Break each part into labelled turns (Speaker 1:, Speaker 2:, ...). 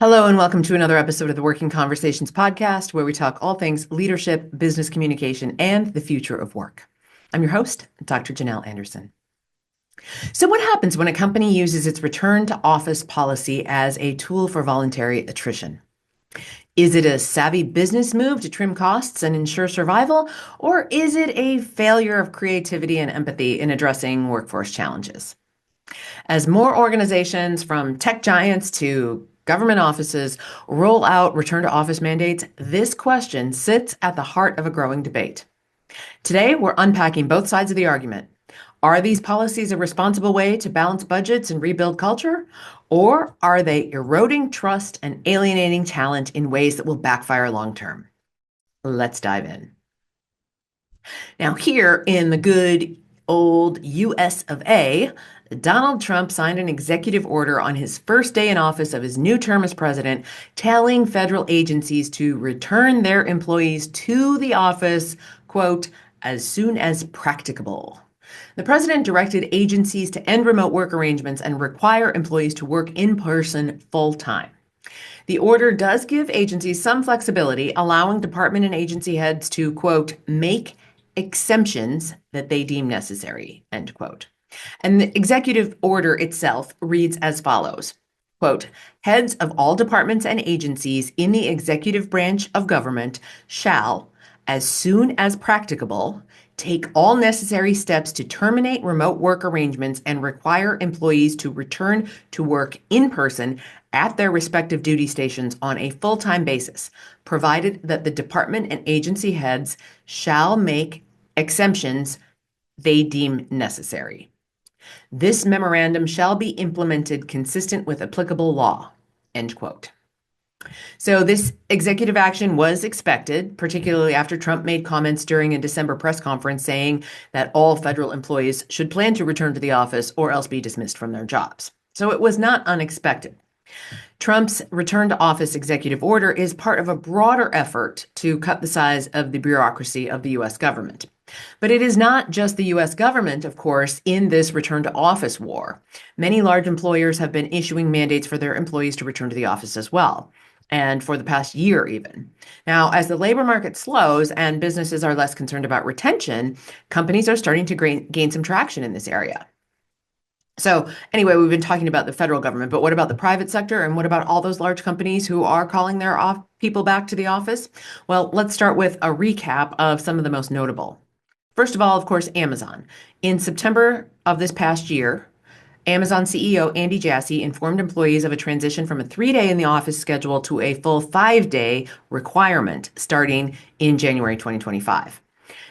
Speaker 1: Hello, and welcome to another episode of the Working Conversations podcast, where we talk all things leadership, business communication, and the future of work. I'm your host, Dr. Janelle Anderson. So, what happens when a company uses its return to office policy as a tool for voluntary attrition? Is it a savvy business move to trim costs and ensure survival, or is it a failure of creativity and empathy in addressing workforce challenges? As more organizations, from tech giants to government offices, roll out return to office mandates, this question sits at the heart of a growing debate. Today, we're unpacking both sides of the argument. Are these policies a responsible way to balance budgets and rebuild culture? Or are they eroding trust and alienating talent in ways that will backfire long term? Let's dive in. Now, here in the good old US of A, Donald Trump signed an executive order on his first day in office of his new term as president, telling federal agencies to return their employees to the office, quote, as soon as practicable. The president directed agencies to end remote work arrangements and require employees to work in person full time. The order does give agencies some flexibility, allowing department and agency heads to, quote, make exemptions that they deem necessary, end quote. And the executive order itself reads as follows, quote, heads of all departments and agencies in the executive branch of government shall, as soon as practicable, take all necessary steps to terminate remote work arrangements and require employees to return to work in person at their respective duty stations on a full-time basis, provided that the department and agency heads shall make exemptions they deem necessary. This memorandum shall be implemented consistent with applicable law, end quote. So this executive action was expected, particularly after Trump made comments during a December press conference saying that all federal employees should plan to return to the office or else be dismissed from their jobs. So it was not unexpected. Trump's return to office executive order is part of a broader effort to cut the size of the bureaucracy of the U.S. government. But it is not just the U.S. government, of course, in this return to office war. Many large employers have been issuing mandates for their employees to return to the office as well, and for the past year even. Now, as the labor market slows and businesses are less concerned about retention, companies are starting to gain some traction in this area. So anyway, we've been talking about the federal government, but what about the private sector? And what about all those large companies who are calling their people back to the office? Well, let's start with a recap of some of the most notable. First of all, of course, Amazon. In September of this past year, Amazon CEO Andy Jassy informed employees of a transition from a 3-day in the office schedule to a full 5-day requirement starting in January 2025.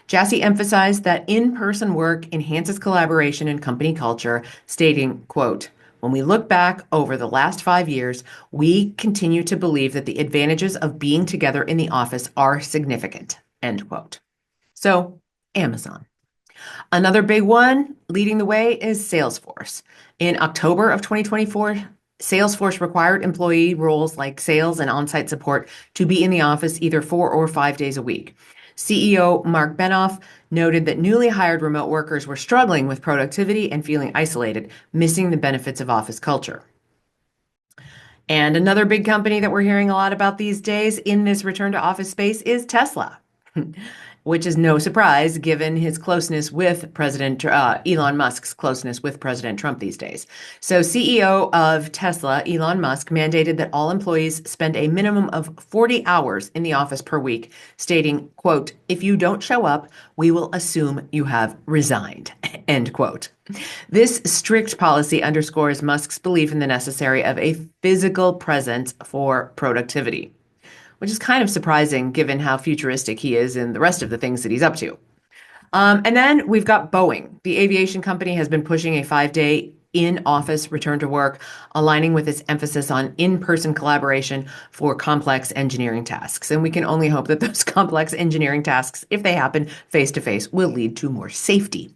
Speaker 1: Jassy emphasized that in-person work enhances collaboration and company culture, stating, quote, when we look back over the last 5 years, we continue to believe that the advantages of being together in the office are significant, end quote. So, Amazon. Another big one leading the way is Salesforce. In October of 2024, Salesforce required employee roles like sales and on-site support to be in the office either 4 or 5 days a week. CEO Mark Benoff noted that newly hired remote workers were struggling with productivity and feeling isolated, missing the benefits of office culture. And another big company that we're hearing a lot about these days in this return to office space is Tesla. Which is no surprise given his closeness with Elon Musk's closeness with President Trump these days. So CEO of Tesla, Elon Musk, mandated that all employees spend a minimum of 40 hours in the office per week, stating, quote, if you don't show up, we will assume you have resigned, end quote. This strict policy underscores Musk's belief in the necessity of a physical presence for productivity, which is kind of surprising given how futuristic he is in the rest of the things that he's up to. And then we've got Boeing. The aviation company has been pushing a 5-day in-office return to work, aligning with its emphasis on in-person collaboration for complex engineering tasks. And we can only hope that those complex engineering tasks, if they happen face-to-face, will lead to more safety.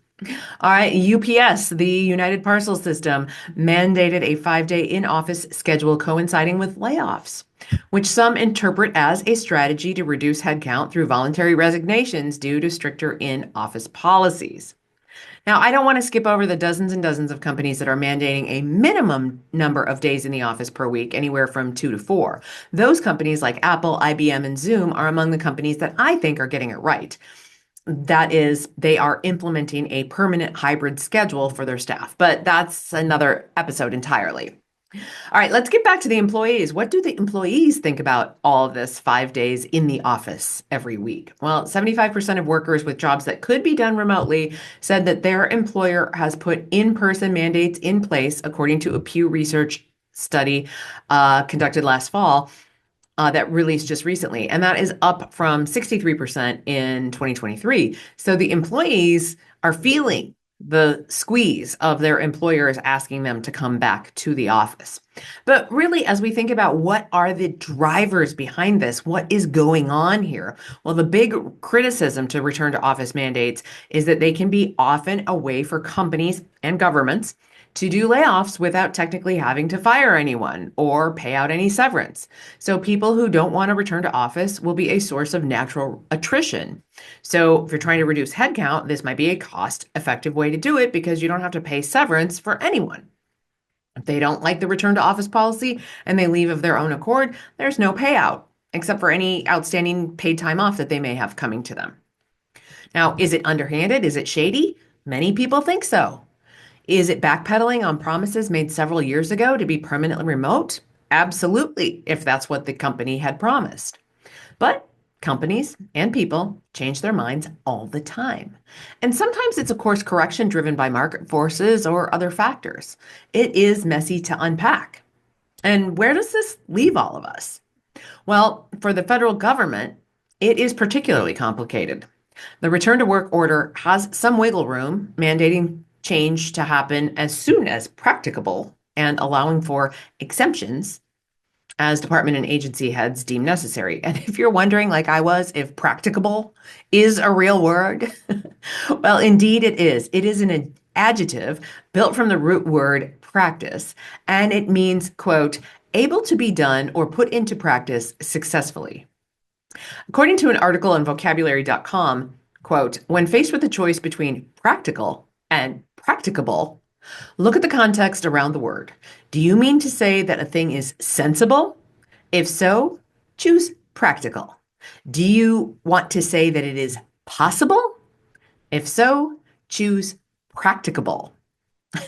Speaker 1: All right, UPS, the United Parcel System, mandated a 5-day in-office schedule coinciding with layoffs, which some interpret as a strategy to reduce headcount through voluntary resignations due to stricter in-office policies. Now, I don't want to skip over the dozens and dozens of companies that are mandating a minimum number of days in the office per week, anywhere from 2 to 4. Those companies like Apple, IBM, and Zoom are among the companies that I think are getting it right. That is, they are implementing a permanent hybrid schedule for their staff, but that's another episode entirely. All right, let's get back to the employees. What do the employees think about all of this 5 days in the office every week? Well, 75% of workers with jobs that could be done remotely said that their employer has put in-person mandates in place, according to a Pew Research study conducted last fall that released just recently. And that is up from 63% in 2023. So the employees are feeling the squeeze of their employers asking them to come back to the office. But really, as we think about what are the drivers behind this, what is going on here? Well, the big criticism to return to office mandates is that they can be often a way for companies and governments to do layoffs without technically having to fire anyone or pay out any severance. So people who don't want to return to office will be a source of natural attrition. So if you're trying to reduce headcount, this might be a cost-effective way to do it because you don't have to pay severance for anyone. If they don't like the return to office policy and they leave of their own accord, there's no payout, except for any outstanding paid time off that they may have coming to them. Now, is it underhanded? Is it shady? Many people think so. Is it backpedaling on promises made several years ago to be permanently remote? Absolutely, if that's what the company had promised. But companies and people change their minds all the time. And sometimes it's a course correction driven by market forces or other factors. It is messy to unpack. And where does this leave all of us? Well, for the federal government, it is particularly complicated. The return to work order has some wiggle room, mandating change to happen as soon as practicable and allowing for exemptions as department and agency heads deem necessary. And if you're wondering, like I was, if practicable is a real word, well, indeed it is. It is an adjective built from the root word practice, and it means, quote, able to be done or put into practice successfully. According to an article on vocabulary.com, quote, when faced with a choice between practical and practicable, look at the context around the word. Do you mean to say that a thing is sensible? If so, choose practical. Do you want to say that it is possible? If so, choose practicable.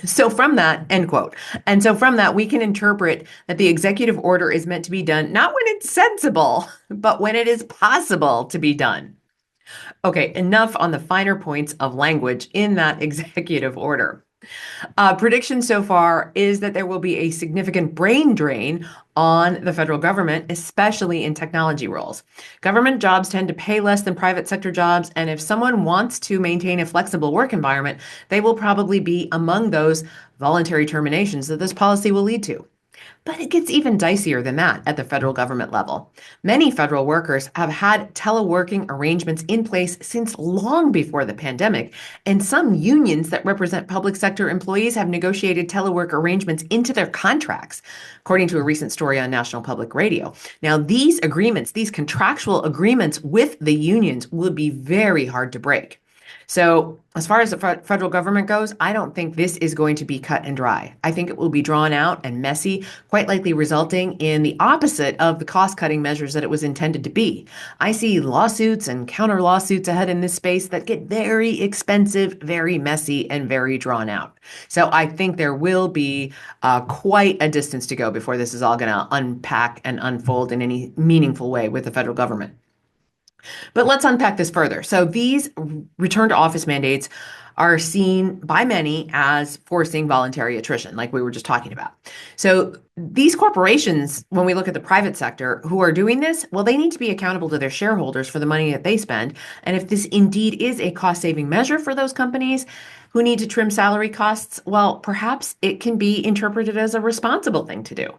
Speaker 1: So from that, end quote. And so from that, we can interpret that the executive order is meant to be done not when it's sensible, but when it is possible to be done. Okay, enough on the finer points of language in that executive order. Prediction so far is that there will be a significant brain drain on the federal government, especially in technology roles. Government jobs tend to pay less than private sector jobs, and if someone wants to maintain a flexible work environment, they will probably be among those voluntary terminations that this policy will lead to. But it gets even dicier than that at the federal government level. Many federal workers have had teleworking arrangements in place since long before the pandemic, and some unions that represent public sector employees have negotiated telework arrangements into their contracts, according to a recent story on National Public Radio. Now, these agreements, these contractual agreements with the unions, would be very hard to break. So as far as the federal government goes, I don't think this is going to be cut and dry. I think it will be drawn out and messy, quite likely resulting in the opposite of the cost-cutting measures that it was intended to be. I see lawsuits and counter lawsuits ahead in this space that get very expensive, very messy, and very drawn out. So I think there will be quite a distance to go before this is all going to unpack and unfold in any meaningful way with the federal government. But let's unpack this further. So these return to office mandates are seen by many as forcing voluntary attrition, like we were just talking about. So these corporations, when we look at the private sector who are doing this, well, they need to be accountable to their shareholders for the money that they spend. And if this indeed is a cost-saving measure for those companies who need to trim salary costs, well, perhaps it can be interpreted as a responsible thing to do.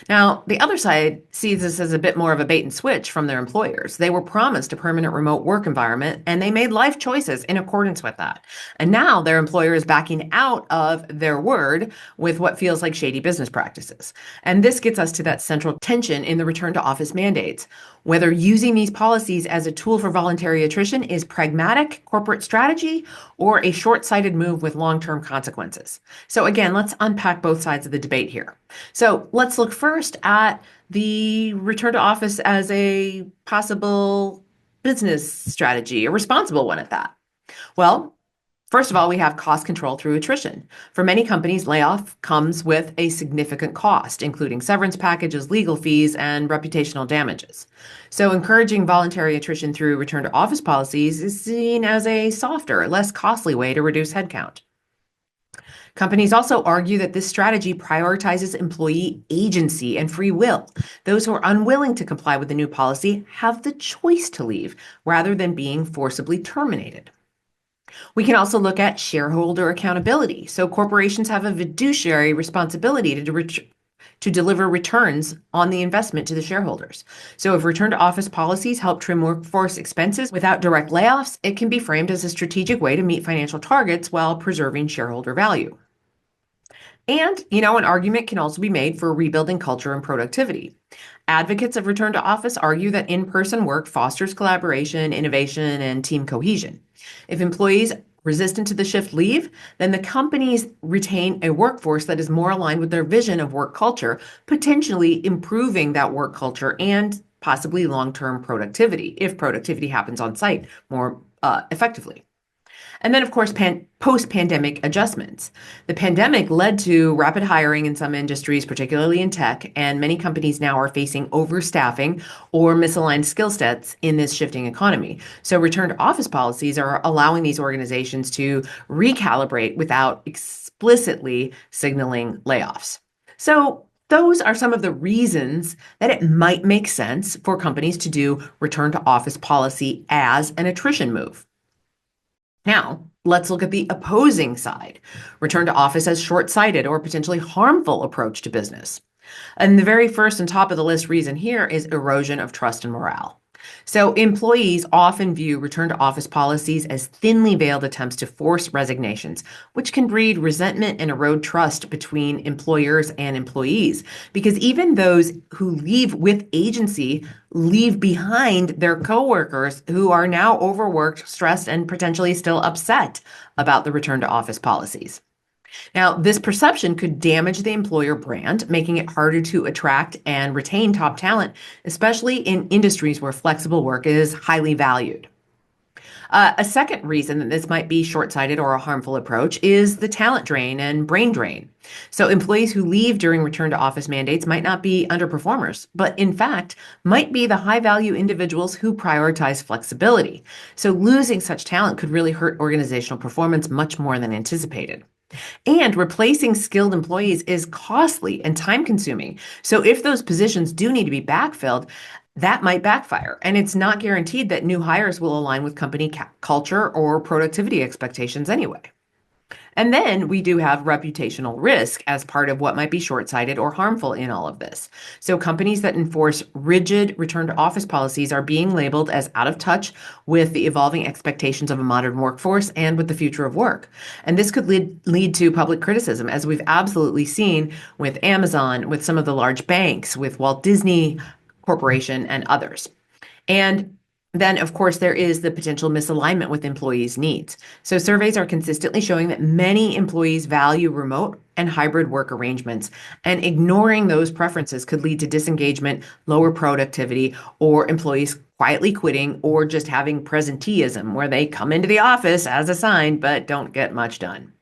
Speaker 1: Now, the other side sees this as a bit more of a bait and switch from their employers. They were promised a permanent remote work environment and they made life choices in accordance with that. And now their employer is backing out of their word with what feels like shady business practices. And this gets us to that central tension in the return to office mandates. Whether using these policies as a tool for voluntary attrition is pragmatic corporate strategy or a short sighted move with long term consequences. So, again, let's unpack both sides of the debate here. So, let's look first at the return to office as a possible business strategy, a responsible one at that. Well, first of all, we have cost control through attrition. For many companies, layoff comes with a significant cost, including severance packages, legal fees, and reputational damages. So, encouraging voluntary attrition through return to office policies is seen as a softer, less costly way to reduce headcount. Companies also argue that this strategy prioritizes employee agency and free will. Those who are unwilling to comply with the new policy have the choice to leave rather than being forcibly terminated. We can also look at shareholder accountability. So corporations have a fiduciary responsibility to deliver returns on the investment to the shareholders. So if return to office policies help trim workforce expenses without direct layoffs, it can be framed as a strategic way to meet financial targets while preserving shareholder value. And, an argument can also be made for rebuilding culture and productivity. Advocates of return to office argue that in person work fosters collaboration, innovation, and team cohesion. If employees resistant to the shift leave, then the companies retain a workforce that is more aligned with their vision of work culture, potentially improving that work culture and possibly long term productivity, if productivity happens on site more effectively. And then, of course, post pandemic adjustments. The pandemic led to rapid hiring in some industries, particularly in tech, and many companies now are facing overstaffing or misaligned skill sets in this shifting economy. So, return to office policies are allowing these organizations to recalibrate without explicitly signaling layoffs. So, those are some of the reasons that it might make sense for companies to do return to office policy as an attrition move. Now, let's look at the opposing side, return to office as short-sighted or potentially harmful approach to business. And the very first and top of the list reason here is erosion of trust and morale. So employees often view return to office policies as thinly veiled attempts to force resignations, which can breed resentment and erode trust between employers and employees. Because even those who leave with agency leave behind their coworkers who are now overworked, stressed, and potentially still upset about the return to office policies. Now, this perception could damage the employer brand, making it harder to attract and retain top talent, especially in industries where flexible work is highly valued. A second reason that this might be short sighted or a harmful approach is the talent drain and brain drain. So, employees who leave during return to office mandates might not be underperformers, but in fact, might be the high value individuals who prioritize flexibility. So, losing such talent could really hurt organizational performance much more than anticipated. And replacing skilled employees is costly and time consuming. So if those positions do need to be backfilled, that might backfire. And it's not guaranteed that new hires will align with company culture or productivity expectations anyway. And then we do have reputational risk as part of what might be short sighted or harmful in all of this. So, companies that enforce rigid return to office policies are being labeled as out of touch with the evolving expectations of a modern workforce and with the future of work. And this could lead to public criticism, as we've absolutely seen with Amazon, with some of the large banks, with Walt Disney Corporation, and others. And then, of course, there is the potential misalignment with employees' needs. So surveys are consistently showing that many employees value remote and hybrid work arrangements, and ignoring those preferences could lead to disengagement, lower productivity, or employees quietly quitting or just having presenteeism, where they come into the office as assigned but don't get much done.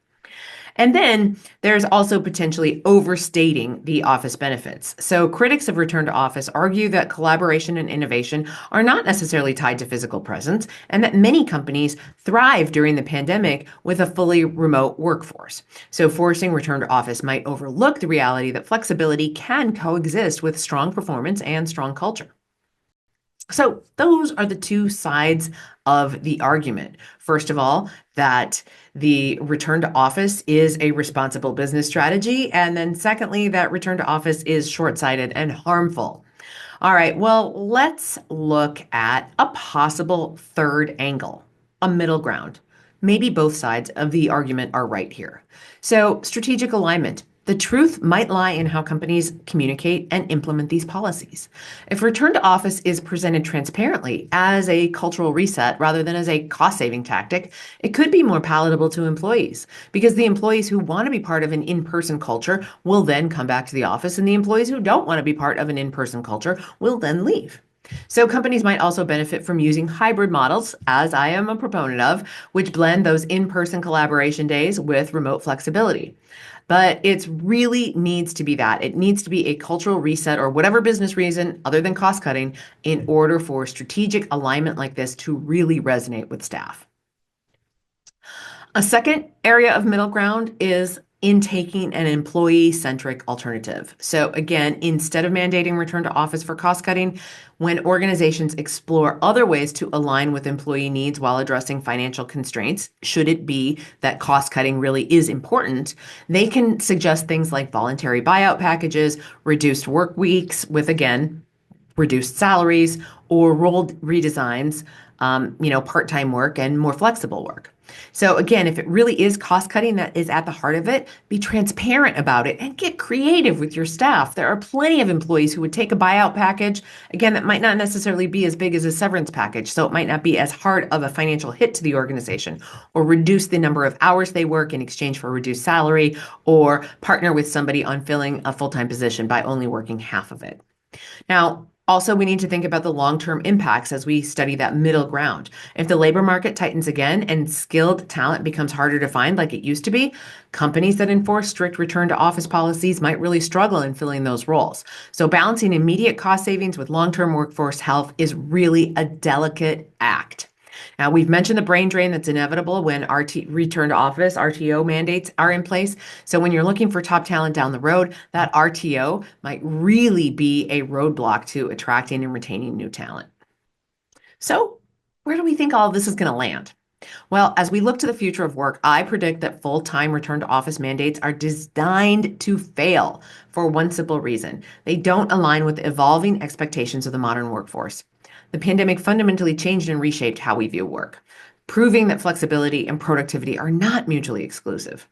Speaker 1: And then there's also potentially overstating the office benefits. So critics of return to office argue that collaboration and innovation are not necessarily tied to physical presence, and that many companies thrived during the pandemic with a fully remote workforce. So forcing return to office might overlook the reality that flexibility can coexist with strong performance and strong culture. So those are the two sides of the argument. First of all, that the return to office is a responsible business strategy. And then secondly, that return to office is short-sighted and harmful. All right, well, let's look at a possible third angle, a middle ground. Maybe both sides of the argument are right here. So, strategic alignment. The truth might lie in how companies communicate and implement these policies. If return to office is presented transparently as a cultural reset rather than as a cost saving tactic, it could be more palatable to employees because the employees who want to be part of an in person culture will then come back to the office, and the employees who don't want to be part of an in person culture will then leave. So, companies might also benefit from using hybrid models, as I am a proponent of, which blend those in person collaboration days with remote flexibility. But it really needs to be that. It needs to be a cultural reset or whatever business reason other than cost cutting in order for strategic alignment like this to really resonate with staff. A second area of middle ground is in taking an employee-centric alternative. So again, instead of mandating return to office for cost cutting, when organizations explore other ways to align with employee needs while addressing financial constraints, should it be that cost cutting really is important, they can suggest things like voluntary buyout packages, reduced work weeks with, again, reduced salaries or role redesigns, part-time work and more flexible work. So again, if it really is cost cutting that is at the heart of it, be transparent about it and get creative with your staff. There are plenty of employees who would take a buyout package, again, that might not necessarily be as big as a severance package. So it might not be as hard of a financial hit to the organization, or reduce the number of hours they work in exchange for reduced salary, or partner with somebody on filling a full-time position by only working half of it. Now, also, we need to think about the long-term impacts as we study that middle ground. If the labor market tightens again and skilled talent becomes harder to find like it used to be, companies that enforce strict return to office policies might really struggle in filling those roles. So balancing immediate cost savings with long-term workforce health is really a delicate act. Now, we've mentioned the brain drain that's inevitable when return to office, RTO mandates are in place. So when you're looking for top talent down the road, that RTO might really be a roadblock to attracting and retaining new talent. So where do we think all of this is going to land? Well, as we look to the future of work, I predict that full-time return to office mandates are designed to fail for one simple reason. They don't align with the evolving expectations of the modern workforce. The pandemic fundamentally changed and reshaped how we view work, proving that flexibility and productivity are not mutually exclusive.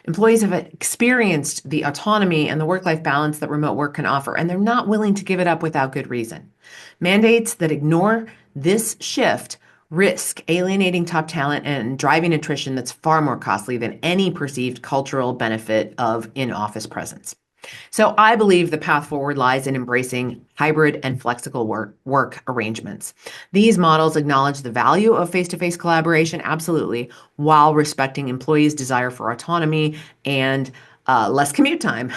Speaker 1: Employees have experienced the autonomy and the work-life balance that remote work can offer, and they're not willing to give it up without good reason. Mandates that ignore this shift risk alienating top talent and driving attrition that's far more costly than any perceived cultural benefit of in-office presence. So I believe the path forward lies in embracing hybrid and flexible work arrangements. These models acknowledge the value of face-to-face collaboration, absolutely, while respecting employees' desire for autonomy and less commute time.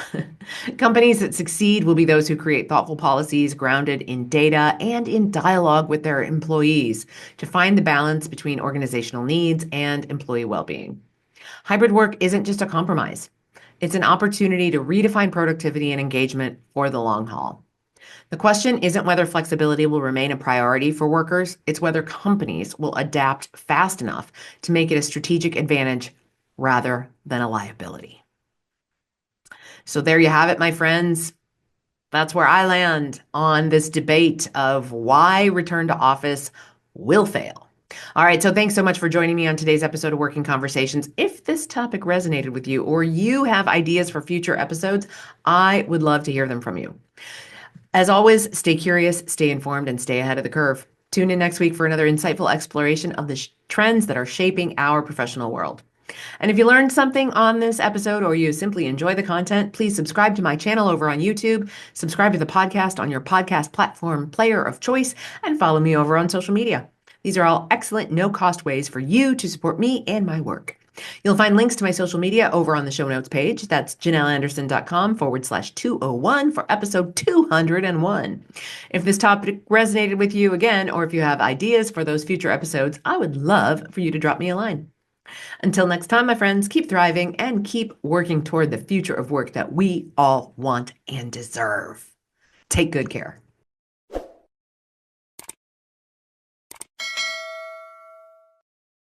Speaker 1: Companies that succeed will be those who create thoughtful policies grounded in data and in dialogue with their employees to find the balance between organizational needs and employee well-being. Hybrid work isn't just a compromise. It's an opportunity to redefine productivity and engagement for the long haul. The question isn't whether flexibility will remain a priority for workers, it's whether companies will adapt fast enough to make it a strategic advantage rather than a liability. So there you have it, my friends. That's where I land on this debate of why return to office will fail. All right, so thanks so much for joining me on today's episode of Working Conversations. If this topic resonated with you or you have ideas for future episodes, I would love to hear them from you. As always, stay curious, stay informed, and stay ahead of the curve. Tune in next week for another insightful exploration of the trends that are shaping our professional world. And if you learned something on this episode or you simply enjoy the content, please subscribe to my channel over on YouTube, subscribe to the podcast on your podcast platform player of choice, and follow me over on social media. These are all excellent no-cost ways for you to support me and my work. You'll find links to my social media over on the show notes page. That's janelleanderson.com/201 for episode 201. If this topic resonated with you again, or if you have ideas for those future episodes, I would love for you to drop me a line. Until next time, my friends, keep thriving and keep working toward the future of work that we all want and deserve. Take good care.